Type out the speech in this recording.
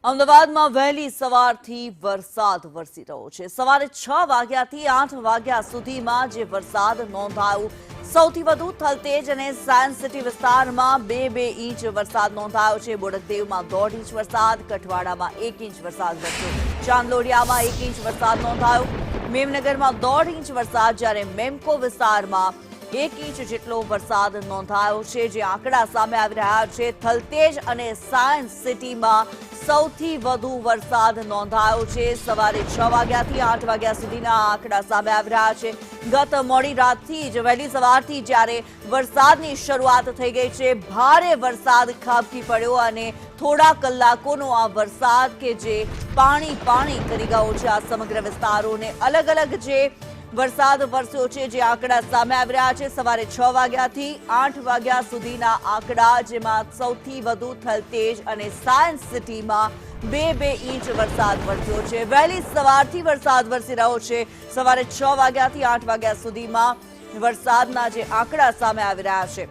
અમદાવાદમાં વહેલી સવારથી વરસાદ વરસી રહ્યો છે। સવારે 6 વાગ્યાથી 8 વાગ્યા સુધીમાં જે વરસાદ નોંધાયો, સૌથી વધુ થલતેજ અને સાયન્સ સિટી વિસ્તારમાં 2-2 ઇંચ વરસાદ નોંધાયો છે। બોડકદેવમાં 1.5 ઇંચ વરસાદ, કઠવાડામાં 1 ઇંચ વરસાદ વરસ્યો, ચાંદલોડિયામાં 1 ઇંચ વરસાદ નોંધાયો, મેમનગરમાં 1.5 ઇંચ વરસાદ, જ્યારે મેમકો વિસ્તારમાં 1 ઇંચ જેટલો વરસાદ નોંધાયો છે। જે આંકડા સામે આવી રહ્યા છે, થલતેજ અને સાયન્સ સિટીમાં સૌથી વધુ વરસાદ નોંધાયો છે। સવારે 6 વાગ્યાથી 8 વાગ્યા સુધીના આંકડા સામે આવી રહ્યા છે। ગત મોડી રાતથી જ વહેલી સવારથી જ્યારે વરસાદની શરૂઆત થઈ ગઈ છે, ભારે વરસાદ ખાબકી પડ્યો અને થોડા કલાકોનો આ વરસાદ કે જે પાણી કરી ગયો છે આ સમગ્ર વિસ્તારોને। અલગ અલગ જે વરસાદ વરસ્યો છે, જે આંકડા સામે આવી રહ્યા છે, સવારે 6 વાગ્યાથી 8 વાગ્યા સુધીના આંકડા, જેમાં સૌથી વધુ થલતેજ અને સાયન્સ સિટીમાં 2-2 ઇંચ વરસાદ વરસ્યો છે। વહેલી સવારથી વરસાદ વરસી રહ્યો છે। સવારે 6 વાગ્યાથી 8 વાગ્યા સુધીમાં વરસાદના જે આંકડા સામે આવી રહ્યા છે,